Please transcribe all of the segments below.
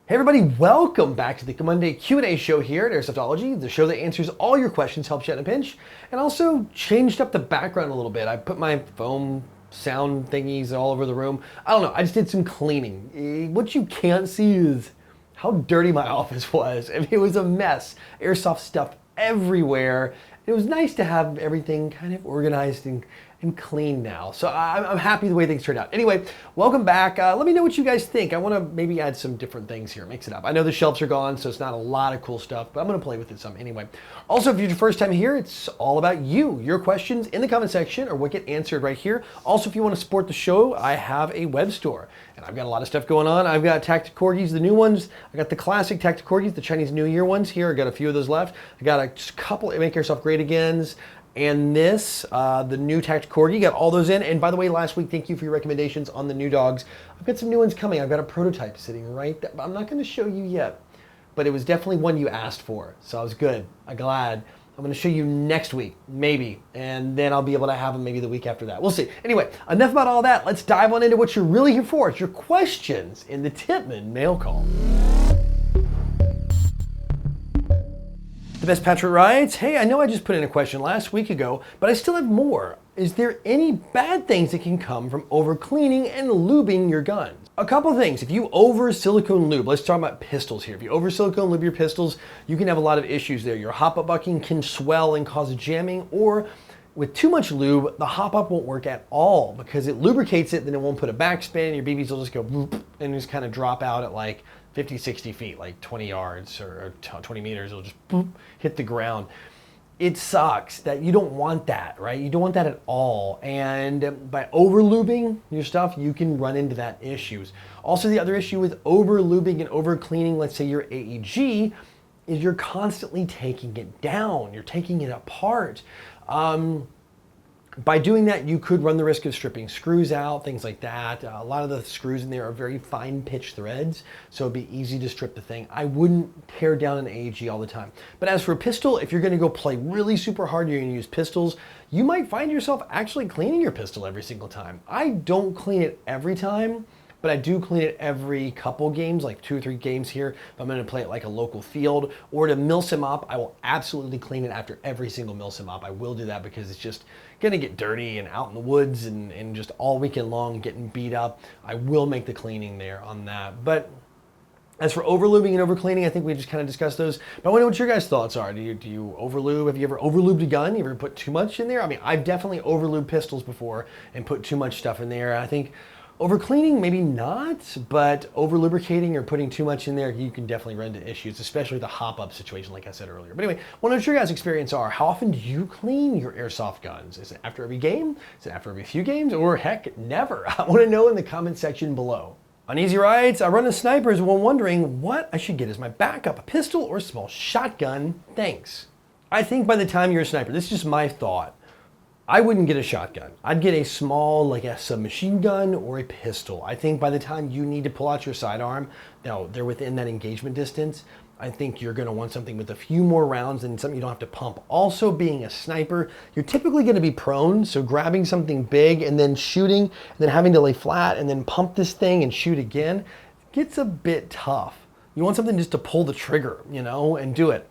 Hey everybody, welcome back to the Monday Q&A show here at Airsoftology, the show that answers all your questions, helps you out in a pinch, and also changed up the background a little bit. I put my foam sound thingies all over the room. I don't know, I just did some cleaning. What you can't see is how dirty my office was. I mean, it was a mess. Airsoft stuff everywhere. It was nice to have everything kind of organized and clean now. So I'm happy the way things turned out. Anyway, welcome back. Let me know what you guys think. I want to maybe add some different things here, mix it up. I know the shelves are gone, so it's not a lot of cool stuff, but I'm going to play with it some anyway. Also, if you're your first time here, it's all about you. Your questions in the comment section are what get answered right here. Also, if you want to support the show, I have a web store, and I've got a lot of stuff going on. I've got Tactic Corgis, the new ones. I got the classic Tactic Corgis, the Chinese New Year ones here. I got a few of those left. I got a couple Make Airsoft Great Agains. And this, the new Tactic Corgi, got all those in. And by the way, last week, thank you for your recommendations on the new dogs. I've got some new ones coming. I've got a prototype sitting right there. I'm not going to show you yet, but it was definitely one you asked for. So I was good. I'm glad. I'm going to show you next week, maybe. And then I'll be able to have them maybe the week after that. We'll see. Anyway, enough about all that. Let's dive on into what you're really here for. It's your questions in the Tippmann mail call. The Best Patriot writes, hey, I know I just put in a question last week ago, but I still have more. Is there any bad things that can come from over cleaning and lubing your guns? A couple of things. If you over silicone lube, let's talk about pistols here. If you over silicone lube your pistols, you can have a lot of issues there. Your hop-up bucking can swell and cause jamming, or with too much lube, the hop-up won't work at all because it lubricates it, then it won't put a backspin, your BBs will just go boop, and just kind of drop out at like 50, 60 feet, like 20 yards or 20 meters, it'll just boop, hit the ground. It sucks that you don't want that, right? You don't want that at all. And by over lubing your stuff, you can run into that issues. Also, the other issue with over lubing and over cleaning, let's say your AEG, is you're constantly taking it down. You're taking it apart. By doing that, you could run the risk of stripping screws out, things like that. A lot of the screws in there are very fine pitch threads, so it'd be easy to strip the thing. I wouldn't tear down an AEG all the time. But as for a pistol, if you're gonna go play really super hard, you're gonna use pistols, you might find yourself actually cleaning your pistol every single time. I don't clean it every time, but I do clean it every couple games, like 2 or 3 games here. If I'm gonna play it like a local field or to mill sim op, I will absolutely clean it after every single mill sim op. I will do that because it's just gonna get dirty and out in the woods and just all weekend long getting beat up. I will make the cleaning there on that. But as for overlubing and overcleaning, I think we just kind of discussed those. But I want to know what your guys' thoughts are. Do you overlube? Have you ever overlubed a gun? You ever put too much in there? I mean, I've definitely overlubed pistols before and put too much stuff in there. I think over cleaning, maybe not, but over lubricating or putting too much in there, you can definitely run into issues, especially the hop-up situation, like I said earlier. But anyway, I want to know what your guys' experience are. How often do you clean your airsoft guns? Is it after every game? Is it after every few games? Or heck, never? I want to know in the comment section below. Uneasy writes, I run a snipers while wondering what I should get as my backup, a pistol or a small shotgun? Thanks. I think by the time you're a sniper, this is just my thought, I wouldn't get a shotgun. I'd get a small, like a submachine gun or a pistol. I think by the time you need to pull out your sidearm, now they're within that engagement distance, I think you're gonna want something with a few more rounds and something you don't have to pump. Also, being a sniper, you're typically gonna be prone, so grabbing something big and then shooting, and then having to lay flat and then pump this thing and shoot again, gets a bit tough. You want something just to pull the trigger, you know, and do it.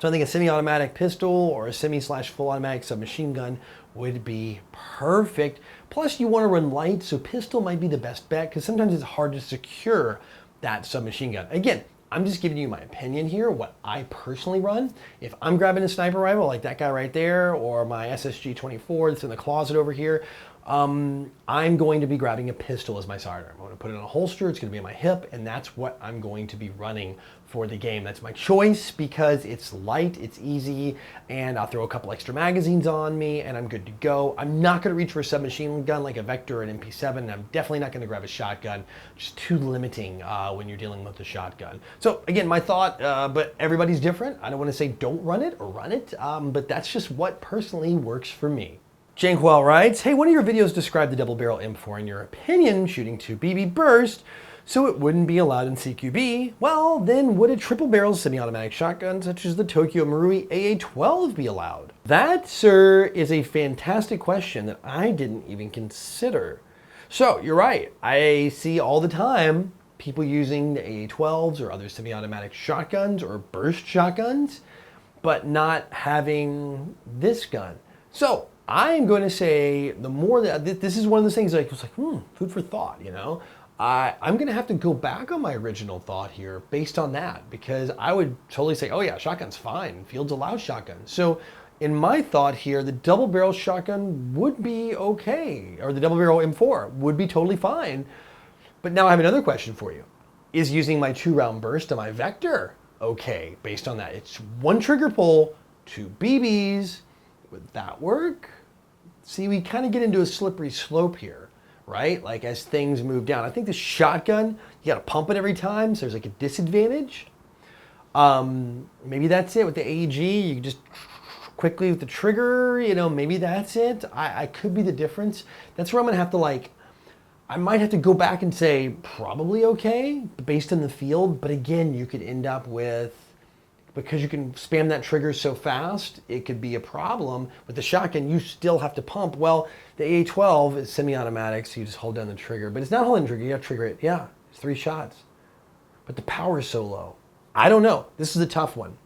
So I think a semi-automatic pistol or a semi/full automatic submachine gun would be perfect. Plus you want to run light, so pistol might be the best bet because sometimes it's hard to secure that submachine gun. Again, I'm just giving you my opinion here, what I personally run. If I'm grabbing a sniper rifle like that guy right there or my SSG-24 that's in the closet over here, I'm going to be grabbing a pistol as my sidearm. I'm going to put it in a holster, it's going to be on my hip, and that's what I'm going to be running for the game. That's my choice because it's light, it's easy, and I'll throw a couple extra magazines on me and I'm good to go. I'm not going to reach for a submachine gun like a Vector or an MP7, and I'm definitely not going to grab a shotgun. Just too limiting when you're dealing with a shotgun. So again, my thought, but everybody's different. I don't want to say don't run it or run it, but that's just what personally works for me. Jankwell writes, hey, one of your videos described the double barrel M4 in your opinion shooting to BB burst, so it wouldn't be allowed in CQB. Well, then would a triple barrel semi-automatic shotgun such as the Tokyo Marui AA-12 be allowed? That, sir, is a fantastic question that I didn't even consider. So you're right, I see all the time people using the AA-12s or other semi-automatic shotguns or burst shotguns, but not having this gun. So I'm going to say the more that this is one of those things like, it's like, food for thought, you know? I'm going to have to go back on my original thought here based on that, because I would totally say, oh yeah, shotgun's fine. Fields allow shotguns. So in my thought here, the double barrel shotgun would be okay, or the double barrel M4 would be totally fine. But now I have another question for you. Is using my 2-round burst on my Vector okay based on that? It's 1 trigger pull, 2 BBs. Would that work? See, we kind of get into a slippery slope here, right? Like as things move down. I think the shotgun, you got to pump it every time, so there's like a disadvantage. Maybe that's it with the AEG. You just quickly with the trigger, you know, maybe that's it. I could be the difference. That's where I'm gonna have to like, I might have to go back and say probably okay based on the field. But again, you could end up with, because you can spam that trigger so fast, it could be a problem. With the shotgun, you still have to pump. Well, the AA-12 is semi-automatic, so you just hold down the trigger. But it's not holding the trigger, you have to trigger it. Yeah, it's 3 shots. But the power is so low. I don't know. This is a tough one.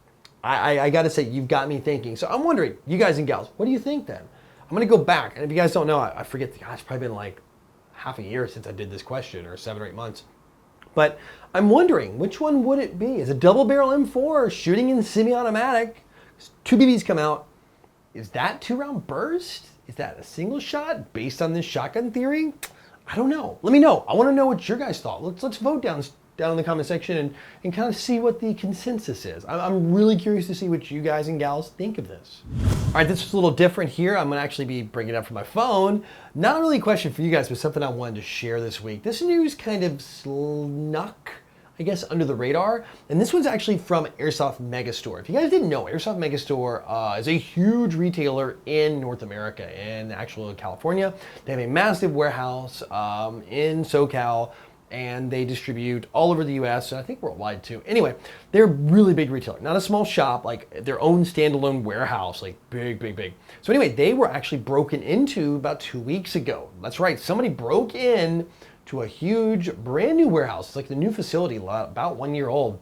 I got to say, you've got me thinking. So I'm wondering, you guys and gals, what do you think then? I'm going to go back. And if you guys don't know, I forget, gosh, it's probably been like half a year since I did this question, or 7 or 8 months. But I'm wondering, which one would it be? Is a double barrel M4 shooting in semi-automatic? 2 BBs come out. Is that 2-round burst? Is that a single shot based on this shotgun theory? I don't know. Let me know. I want to know what your guys thought. Let's vote down in the comment section and kind of see what the consensus is. I'm really curious to see what you guys and gals think of this. All right, this is a little different here. I'm gonna actually be bringing it up from my phone. Not really a question for you guys, but something I wanted to share this week. This news kind of snuck, I guess, under the radar. And this one's actually from Airsoft Megastore. If you guys didn't know, Airsoft Megastore is a huge retailer in North America, in actual California. They have a massive warehouse in SoCal, and they distribute all over the US, I think worldwide too. Anyway, they're a really big retailer, not a small shop, like their own standalone warehouse, like big. So anyway, they were actually broken into about 2 weeks ago. That's right, somebody broke in to a huge brand new warehouse. It's like the new facility, about 1 year old,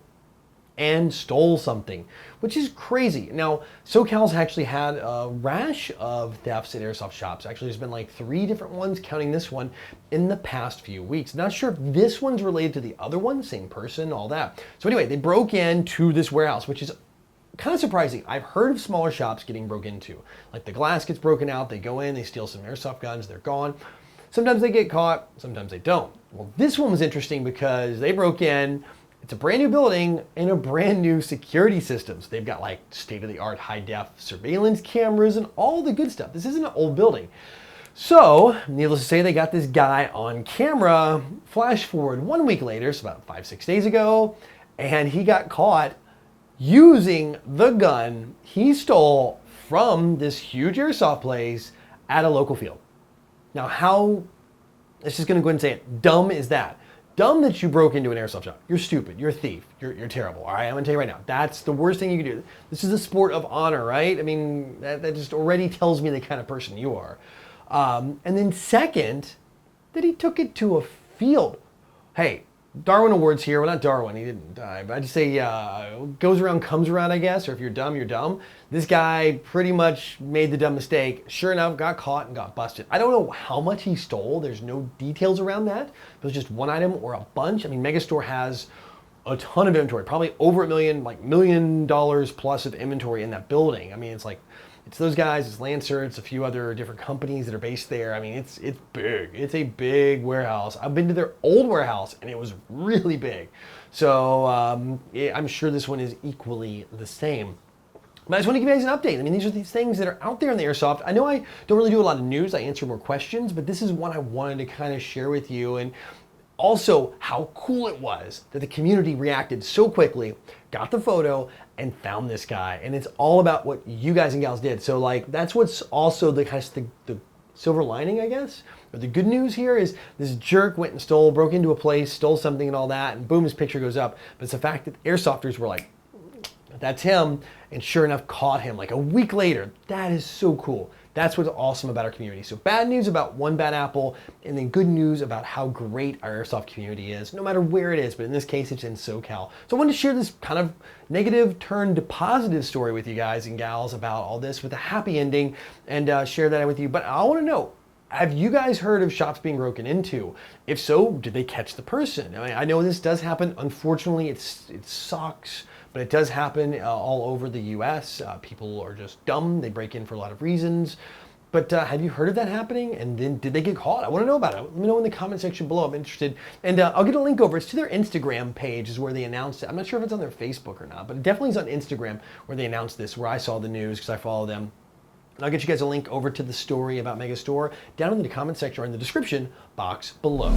and stole something, which is crazy. Now, SoCal's actually had a rash of thefts at airsoft shops. Actually, there's been like 3 different ones, counting this one, in the past few weeks. Not sure if this one's related to the other one, same person, all that. So anyway, they broke into this warehouse, which is kind of surprising. I've heard of smaller shops getting broke into. Like the glass gets broken out, they go in, they steal some airsoft guns, they're gone. Sometimes they get caught, sometimes they don't. Well, this one was interesting because they broke in. It's a brand new building and a brand new security systems. They've got like state-of-the-art high-def surveillance cameras and all the good stuff. This isn't an old building. So, needless to say, they got this guy on camera. Flash forward 1 week later, so about 5-6 days ago, and he got caught using the gun he stole from this huge airsoft place at a local field. Now, how, let's just gonna go ahead and say it, dumb is that? Dumb that you broke into an airsoft shop. You're stupid, you're a thief, you're terrible, all right? I'm gonna tell you right now, that's the worst thing you can do. This is a sport of honor, right? I mean, that just already tells me the kind of person you are. And then second, that he took it to a field. Hey, Darwin Awards here. Well, not Darwin, he didn't die, but I just say goes around, comes around, I guess, or if you're dumb, you're dumb. This guy pretty much made the dumb mistake. Sure enough, got caught and got busted. I don't know how much he stole. There's no details around that. It was just one item or a bunch. I mean, Megastore has a ton of inventory, probably over $1 million, like $1 million plus of inventory in that building. I mean, it's like, it's those guys, it's Lancer, it's a few other different companies that are based there. I mean, it's big. It's a big warehouse. I've been to their old warehouse and it was really big. So I'm sure this one is equally the same. But I just want to give you guys an update. I mean, these are these things that are out there in the airsoft. I know I don't really do a lot of news. I answer more questions, but this is one I wanted to kind of share with you. And also how cool it was that the community reacted so quickly, got the photo, and found this guy. And it's all about what you guys and gals did. So like, that's what's also the kind of the silver lining, I guess, or the good news here is this jerk went and broke into a place, stole something and all that, and boom, his picture goes up. But it's the fact that airsofters were like, that's him, and sure enough, caught him like a week later. That is so cool. That's what's awesome about our community. So bad news about one bad apple, and then good news about how great our airsoft community is, no matter where it is, but in this case, it's in SoCal. So I wanted to share this kind of negative turned to positive story with you guys and gals about all this with a happy ending, and share that with you. But I want to know, have you guys heard of shops being broken into? If so, did they catch the person? I mean, I know this does happen. Unfortunately, it sucks, but it does happen all over the US. People are just dumb. They break in for a lot of reasons. But have you heard of that happening? And then did they get caught? I want to know about it. Let me know in the comment section below. I'm interested. And I'll get a link over. It's to their Instagram page is where they announced it. I'm not sure if it's on their Facebook or not, but it definitely is on Instagram where they announced this, where I saw the news because I follow them. And I'll get you guys a link over to the story about Megastore down in the comment section or in the description box below.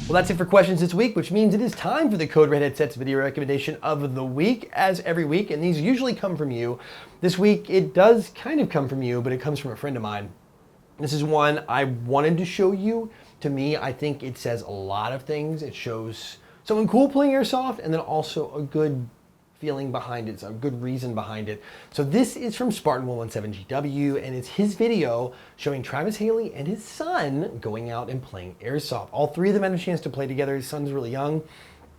Well, that's it for questions this week, which means it is time for the Code Red Headsets video recommendation of the week, as every week, and these usually come from you. This week, it does kind of come from you, but it comes from a friend of mine. This is one I wanted to show you. To me, I think it says a lot of things. It shows someone cool playing Airsoft, and then also a good feeling behind it, so a good reason behind it. So this is from Spartan117GW, and it's his video showing Travis Haley and his son going out and playing Airsoft. All three of them had a chance to play together. His son's really young.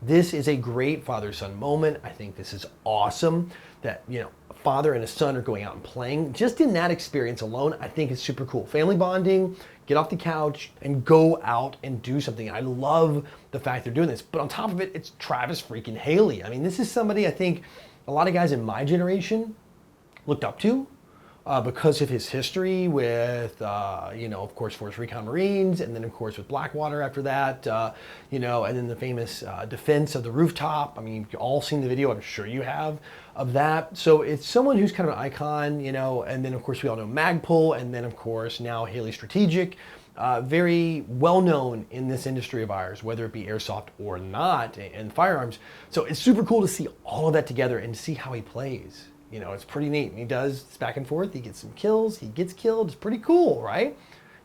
This is a great father-son moment. I think this is awesome that, you know, a father and a son are going out and playing. Just in that experience alone, I think it's super cool. Family bonding, get off the couch and go out and do something. I love the fact they're doing this. But on top of it, it's Travis freaking Haley. I mean, this is somebody I think a lot of guys in my generation looked up to because of his history with, you know, of course, Force Recon Marines, and then of course with Blackwater after that, you know, and then the famous defense of the rooftop. I mean, you've all seen the video, I'm sure you have, of that. So it's someone who's kind of an icon, you know, and then of course we all know Magpul, and then of course now Haley Strategic. Very well known in this industry of ours, whether it be Airsoft or not, and firearms. So it's super cool to see all of that together and see how he plays. You know, it's pretty neat. And he does it's back and forth. He gets some kills. He gets killed. It's pretty cool, right?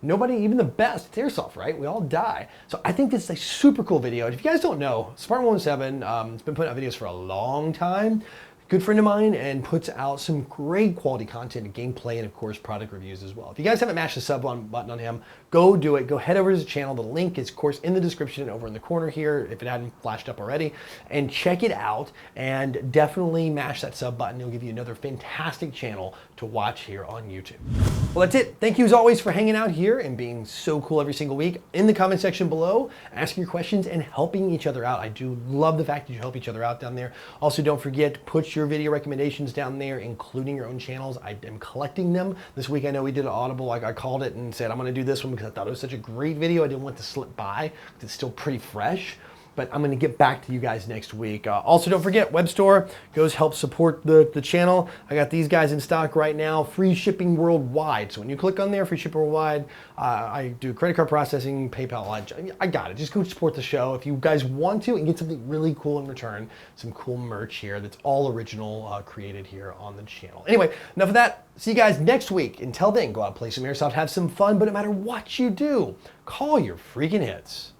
Nobody, even the best, it's Airsoft, right? We all die. So I think this is a super cool video. And if you guys don't know, Spartan117 has been putting out videos for a long time. Good friend of mine, and puts out some great quality content and gameplay, and of course product reviews as well. If you guys haven't mashed the sub button on him, go do it. Go head over to his channel. The link is of course in the description over in the corner here if it hadn't flashed up already, and check it out, and definitely mash that sub button. It'll give you another fantastic channel to watch here on YouTube. Well, that's it. Thank you as always for hanging out here and being so cool every single week. In the comment section below, asking your questions and helping each other out. I do love the fact that you help each other out down there. Also, don't forget to put your video recommendations down there, including your own channels. I am collecting them. This week I know we did an audible, like I called it and said I'm going to do this one because I thought it was such a great video. I didn't want to slip by because it's still pretty fresh. But I'm going to get back to you guys next week. Also, don't forget, web store goes help support the channel. I got these guys in stock right now, free shipping worldwide. So when you click on there, free shipping worldwide, I do credit card processing, PayPal. I got it. Just go support the show if you guys want to and get something really cool in return. Some cool merch here that's all original, created here on the channel. Anyway, enough of that. See you guys next week. Until then, go out and play some Airsoft, have some fun. But no matter what you do, call your freaking hits.